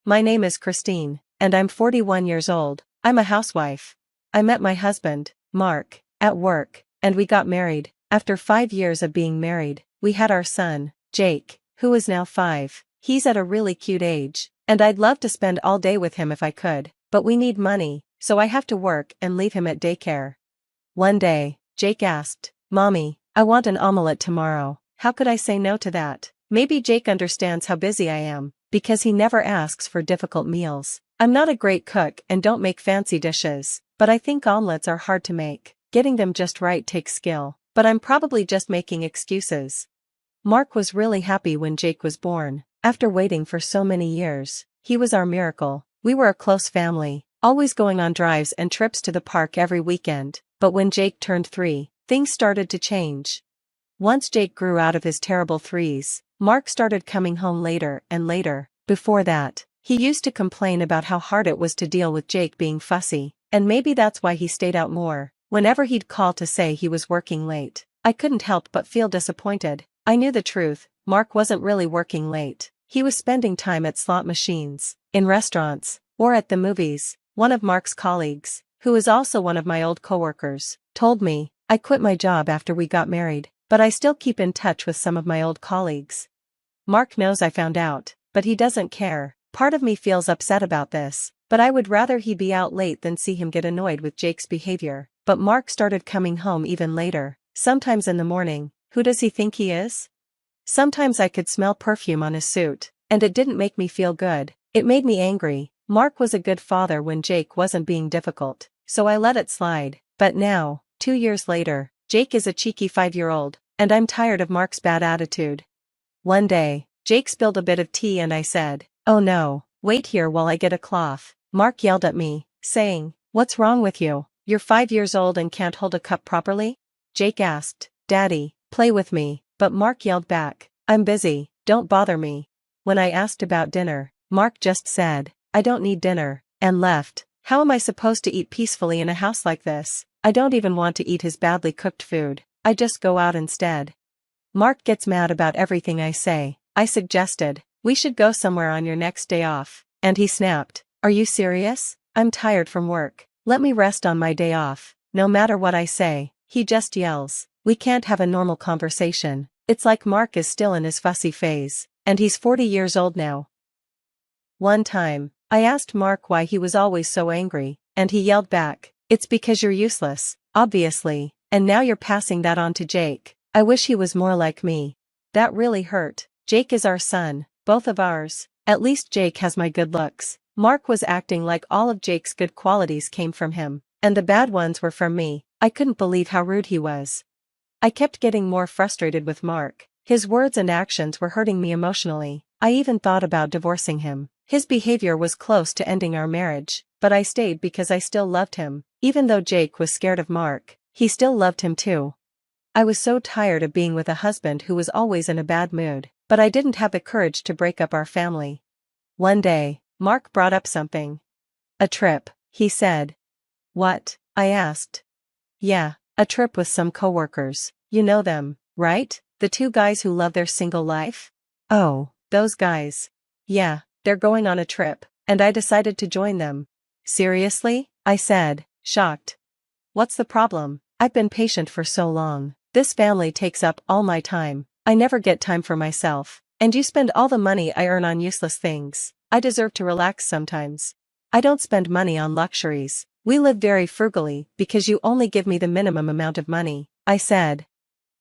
My name is Christine, and I'm 41 years old. I'm a housewife. I met my husband, Mark, at work, and we got married. After 5 years of being married, we had our son, Jake, who is now 5. He's at a really cute age, and I'd love to spend all day with him if I could, but we need money, so I have to work and leave him at daycare. One day, Jake asked, "Mommy, I want an omelette tomorrow." How could I say no to that? Maybe Jake understands how busy I am, because he never asks for difficult meals. I'm not a great cook and don't make fancy dishes, but I think omelets are hard to make. Getting them just right takes skill, but I'm probably just making excuses. Mark was really happy when Jake was born. After waiting for so many years, he was our miracle. We were a close family, always going on drives and trips to the park every weekend. But when Jake turned 3, things started to change. Once Jake grew out of his terrible threes, Mark started coming home later and later. Before that, he used to complain about how hard it was to deal with Jake being fussy, and maybe that's why he stayed out more. Whenever he'd call to say he was working late, I couldn't help but feel disappointed. I knew the truth, Mark wasn't really working late. He was spending time at slot machines, in restaurants, or at the movies. One of Mark's colleagues, who is also one of my old coworkers, told me, "I quit my job after we got married, but I still keep in touch with some of my old colleagues." Mark knows I found out, but he doesn't care. Part of me feels upset about this, but I would rather he be out late than see him get annoyed with Jake's behavior. But Mark started coming home even later, sometimes in the morning. Who does he think he is? Sometimes I could smell perfume on his suit, and it didn't make me feel good. It made me angry. Mark was a good father when Jake wasn't being difficult, so I let it slide. But now, 2 years later, Jake is a cheeky 5-year-old, and I'm tired of Mark's bad attitude. One day, Jake spilled a bit of tea and I said, "Oh no, wait here while I get a cloth." Mark yelled at me, saying, "What's wrong with you? You're 5 years old and can't hold a cup properly?" Jake asked, "Daddy, play with me," but Mark yelled back, "I'm busy, don't bother me." When I asked about dinner, Mark just said, "I don't need dinner," and left. How am I supposed to eat peacefully in a house like this? I don't even want to eat his badly cooked food. I just go out instead. Mark gets mad about everything I say. I suggested, "We should go somewhere on your next day off," and he snapped, "Are you serious? I'm tired from work. Let me rest on my day off." No matter what I say, he just yells. We can't have a normal conversation. It's like Mark is still in his fussy phase, and he's 40 years old now. One time, I asked Mark why he was always so angry, and he yelled back, "It's because you're useless, obviously, and now you're passing that on to Jake. I wish he was more like me." That really hurt. Jake is our son, both of ours. At least Jake has my good looks. Mark was acting like all of Jake's good qualities came from him, and the bad ones were from me. I couldn't believe how rude he was. I kept getting more frustrated with Mark. His words and actions were hurting me emotionally. I even thought about divorcing him. His behavior was close to ending our marriage, but I stayed because I still loved him. Even though Jake was scared of Mark, he still loved him too. I was so tired of being with a husband who was always in a bad mood, but I didn't have the courage to break up our family. One day, Mark brought up something. "A trip," he said. "What?" I asked. "Yeah, a trip with some coworkers. You know them, right? The 2 guys who love their single life?" "Oh, those guys. Yeah, they're going on a trip, and I decided to join them." "Seriously?" I said, shocked. "What's the problem? I've been patient for so long. This family takes up all my time. I never get time for myself, and you spend all the money I earn on useless things. I deserve to relax sometimes. I don't spend money on luxuries. We live very frugally because you only give me the minimum amount of money," I said.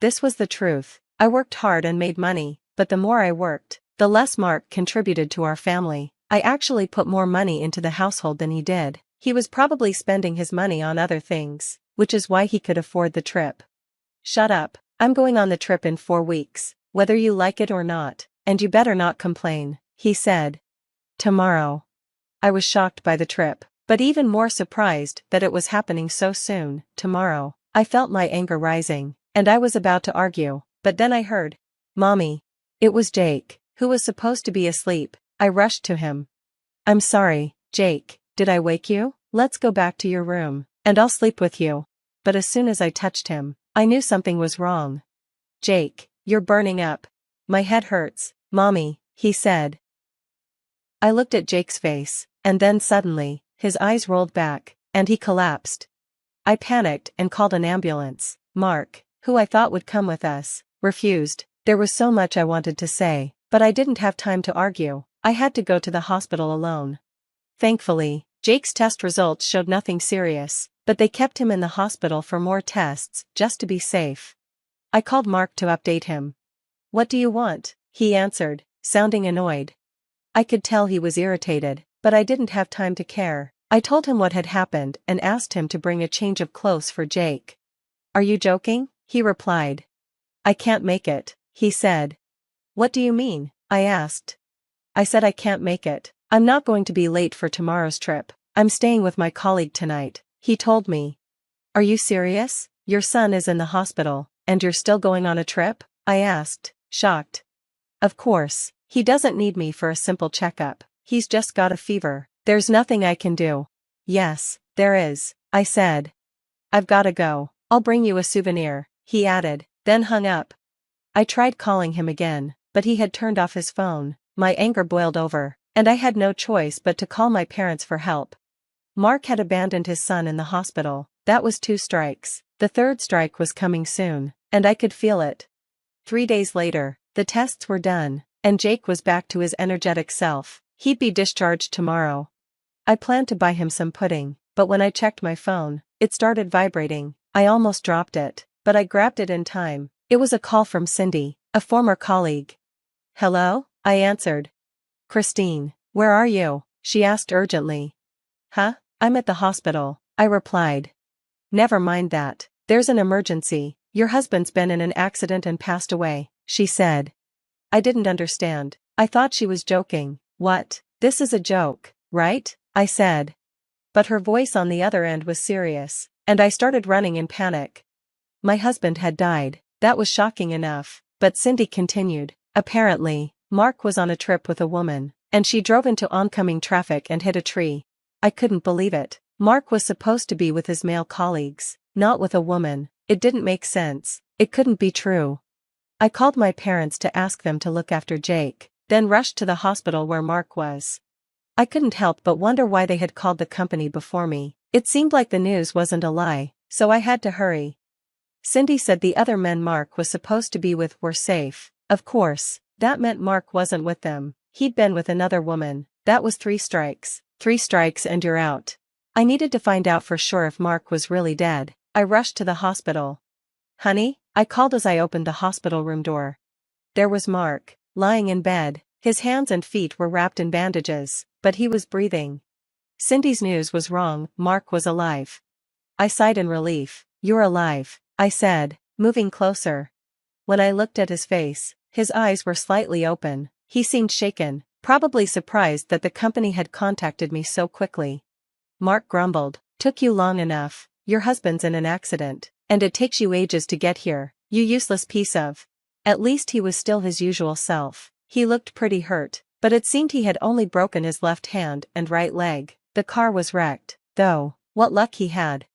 This was the truth. I worked hard and made money, but the more I worked, the less Mark contributed to our family. I actually put more money into the household than he did. He was probably spending his money on other things, which is why he could afford the trip. "Shut up. I'm going on the trip in 4 weeks, whether you like it or not, and you better not complain," he said. "Tomorrow." I was shocked by the trip, but even more surprised that it was happening so soon. Tomorrow. I felt my anger rising, and I was about to argue, but then I heard, "Mommy." It was Jake, who was supposed to be asleep. I rushed to him. "I'm sorry, Jake, did I wake you? Let's go back to your room, and I'll sleep with you." But as soon as I touched him, I knew something was wrong. "Jake, you're burning up. My head hurts, Mommy," he said. I looked at Jake's face, and then suddenly, his eyes rolled back, and he collapsed. I panicked and called an ambulance. Mark, who I thought would come with us, refused. There was so much I wanted to say, but I didn't have time to argue. I had to go to the hospital alone. Thankfully, Jake's test results showed nothing serious, but they kept him in the hospital for more tests, just to be safe. I called Mark to update him. "What do you want?" he answered, sounding annoyed. I could tell he was irritated, but I didn't have time to care. I told him what had happened and asked him to bring a change of clothes for Jake. "Are you joking?" he replied. "I can't make it," he said. "What do you mean?" I asked. I said I can't make it. I'm not going to be late for tomorrow's trip. I'm staying with my colleague tonight, he told me. "Are you serious? Your son is in the hospital, and you're still going on a trip?" I asked, shocked. "Of course, he doesn't need me for a simple checkup. He's just got a fever. There's nothing I can do." "Yes, there is," I said. "I've gotta go. I'll bring you a souvenir," he added, then hung up. I tried calling him again, but he had turned off his phone. My anger boiled over, and I had no choice but to call my parents for help. Mark had abandoned his son in the hospital. That was 2 strikes. The 3rd strike was coming soon, and I could feel it. 3 days later, the tests were done, and Jake was back to his energetic self. He'd be discharged tomorrow. I planned to buy him some pudding, but when I checked my phone, it started vibrating. I almost dropped it, but I grabbed it in time. It was a call from Cindy, a former colleague. "Hello?" I answered. "Christine, where are you?" she asked urgently. "Huh? I'm at the hospital," I replied. "Never mind that. There's an emergency. Your husband's been in an accident and passed away," she said. I didn't understand. I thought she was joking. "What? This is a joke, right?" I said. But her voice on the other end was serious, and I started running in panic. My husband had died. That was shocking enough, but Cindy continued. "Apparently, Mark was on a trip with a woman, and she drove into oncoming traffic and hit a tree." I couldn't believe it. Mark was supposed to be with his male colleagues, not with a woman. It didn't make sense. It couldn't be true. I called my parents to ask them to look after Jake, then rushed to the hospital where Mark was. I couldn't help but wonder why they had called the company before me. It seemed like the news wasn't a lie, so I had to hurry. Cindy said the other men Mark was supposed to be with were safe. Of course, that meant Mark wasn't with them. He'd been with another woman. That was 3 strikes. 3 strikes and you're out. I needed to find out for sure if Mark was really dead. I rushed to the hospital. "Honey?" I called as I opened the hospital room door. There was Mark, lying in bed. His hands and feet were wrapped in bandages, but he was breathing. Cindy's news was wrong. Mark was alive. I sighed in relief. "You're alive," I said, moving closer. When I looked at his face, his eyes were slightly open. He seemed shaken, probably surprised that the company had contacted me so quickly. Mark grumbled. "Took you long enough. Your husband's in an accident, and it takes you ages to get here, you useless piece of..." At least he was still his usual self. He looked pretty hurt, but it seemed he had only broken his left hand and right leg. The car was wrecked, though. What luck he had.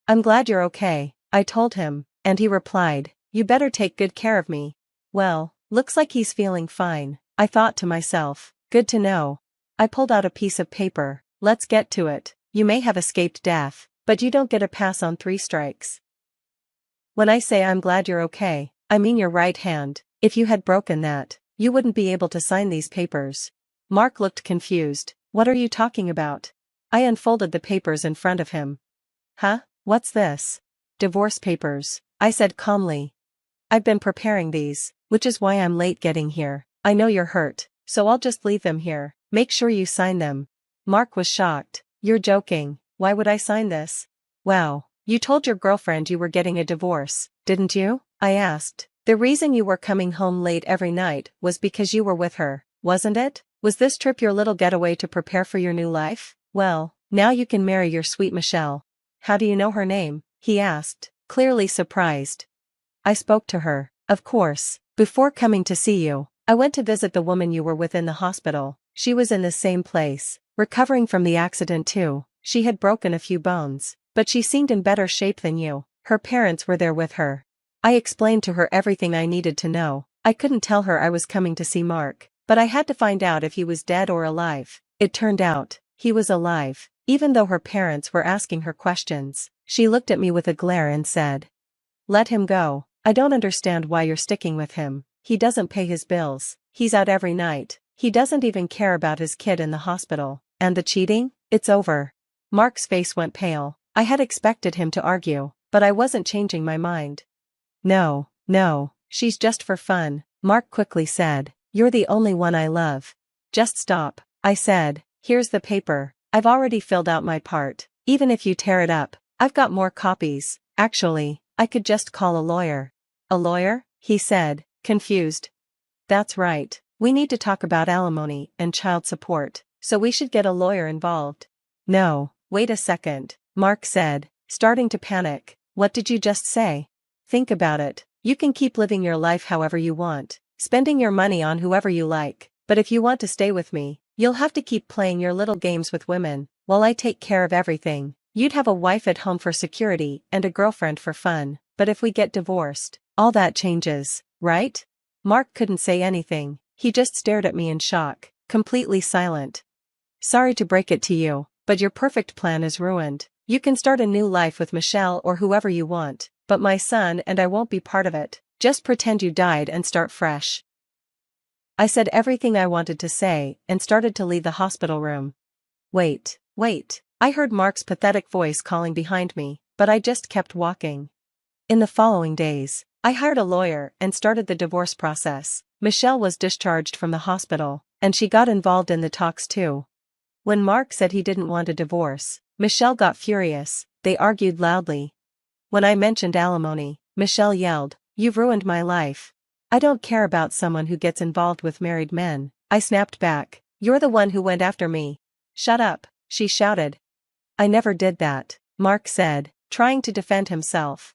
"I'm glad you're okay," I told him, and he replied, "You better take good care of me." Well, looks like he's feeling fine, I thought to myself. Good to know. I pulled out a piece of paper. "Let's get to it. You may have escaped death, but you don't get a pass on 3 strikes. When I say I'm glad you're okay, I mean your right hand. If you had broken that, you wouldn't be able to sign these papers." Mark looked confused. "What are you talking about?" I unfolded the papers in front of him. "Huh? What's this?" "Divorce papers," I said calmly. "I've been preparing these, which is why I'm late getting here. I know you're hurt, so I'll just leave them here. Make sure you sign them." Mark was shocked. "You're joking. Why would I sign this?" "Wow, you told your girlfriend you were getting a divorce, didn't you?" I asked. "The reason you were coming home late every night was because you were with her, wasn't it? Was this trip your little getaway to prepare for your new life? Well, now you can marry your sweet Michelle." "How do you know her name?" he asked, clearly surprised. "I spoke to her, of course, before coming to see you. I went to visit the woman you were with in the hospital. She was in the same place, recovering from the accident too. She had broken a few bones, but she seemed in better shape than you. Her parents were there with her." I explained to her everything I needed to know. I couldn't tell her I was coming to see Mark, But I had to find out if he was dead or alive. It turned out, he was alive. Even though her parents were asking her questions, she looked at me with a glare and said, "Let him go. I don't understand why you're sticking with him. He doesn't pay his bills. He's out every night. He doesn't even care about his kid in the hospital. And the cheating? It's over." Mark's face went pale. I had expected him to argue, but I wasn't changing my mind. "No, no, she's just for fun," Mark quickly said. "You're the only one I love." "Just stop," I said. "Here's the paper. I've already filled out my part. Even if you tear it up, I've got more copies. Actually, I could just call a lawyer." "A lawyer?" he said, confused. "That's right. We need to talk about alimony and child support, so we should get a lawyer involved." "No, wait a second," Mark said, starting to panic. "What did you just say?" "Think about it. You can keep living your life however you want, spending your money on whoever you like, but if you want to stay with me, you'll have to keep playing your little games with women, while I take care of everything. You'd have a wife at home for security and a girlfriend for fun, but if we get divorced, all that changes, right?" Mark couldn't say anything. He just stared at me in shock, completely silent. "Sorry to break it to you, but your perfect plan is ruined. You can start a new life with Michelle or whoever you want, but my son and I won't be part of it. Just pretend you died and start fresh." I said everything I wanted to say and started to leave the hospital room. Wait, wait, I heard Mark's pathetic voice calling behind me, but I just kept walking. In the following days, I hired a lawyer and started the divorce process. Michelle was discharged from the hospital, and she got involved in the talks too. When Mark said he didn't want a divorce, Michelle got furious. They argued loudly. When I mentioned alimony, Michelle yelled, "You've ruined my life." "I don't care about someone who gets involved with married men," I snapped back. "You're the one who went after me." "Shut up," she shouted. "I never did that," Mark said, trying to defend himself.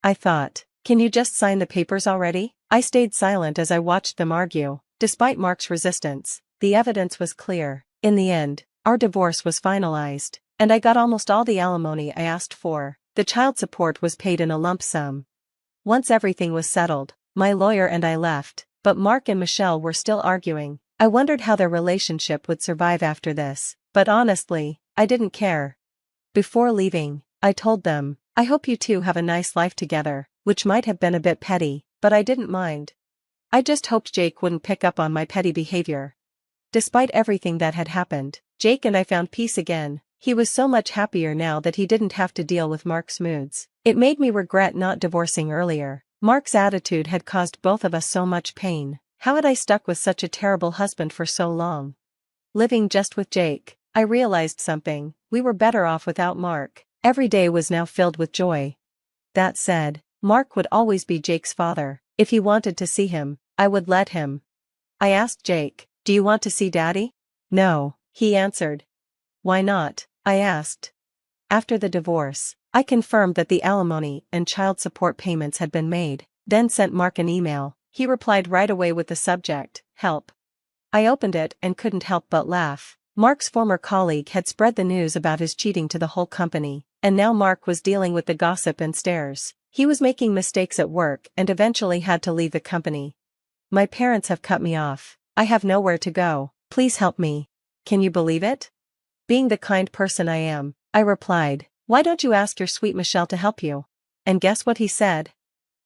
I thought, can you just sign the papers already? I stayed silent as I watched them argue. Despite Mark's resistance, the evidence was clear. In the end, our divorce was finalized, and I got almost all the alimony I asked for. The child support was paid in a lump sum. Once everything was settled, my lawyer and I left, but Mark and Michelle were still arguing. I wondered how their relationship would survive after this, but honestly, I didn't care. Before leaving, I told them, "I hope you two have a nice life together," which might have been a bit petty, but I didn't mind. I just hoped Jake wouldn't pick up on my petty behavior. Despite everything that had happened, Jake and I found peace again. He was so much happier now that he didn't have to deal with Mark's moods. It made me regret not divorcing earlier. Mark's attitude had caused both of us so much pain. How had I stuck with such a terrible husband for so long? Living just with Jake, I realized something. We were better off without Mark. Every day was now filled with joy. That said, Mark would always be Jake's father. If he wanted to see him, I would let him. I asked Jake, "Do you want to see Daddy?" "No," he answered. "Why not?" I asked. After the divorce, I confirmed that the alimony and child support payments had been made, then sent Mark an email. He replied right away with the subject, "Help." I opened it and couldn't help but laugh. Mark's former colleague had spread the news about his cheating to the whole company, and now Mark was dealing with the gossip and stares. He was making mistakes at work and eventually had to leave the company. "My parents have cut me off. I have nowhere to go. Please help me." Can you believe it? Being the kind person I am, I replied, "Why don't you ask your sweet Michelle to help you?" And guess what he said?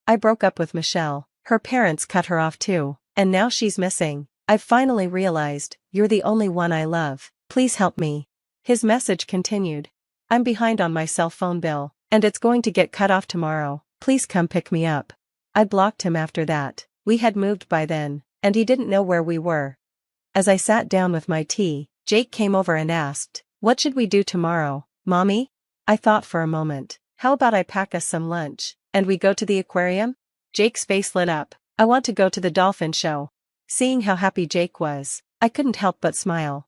"I broke up with Michelle. Her parents cut her off too, and now she's missing. I've finally realized, you're the only one I love. Please help me." His message continued. "I'm behind on my cell phone bill, and it's going to get cut off tomorrow. Please come pick me up." I blocked him after that. We had moved by then, and he didn't know where we were. As I sat down with my tea, Jake came over and asked, "What should we do tomorrow, Mommy?" I thought for a moment. "How about I pack us some lunch, and we go to the aquarium?" Jake's face lit up. "I want to go to the dolphin show." Seeing how happy Jake was, I couldn't help but smile.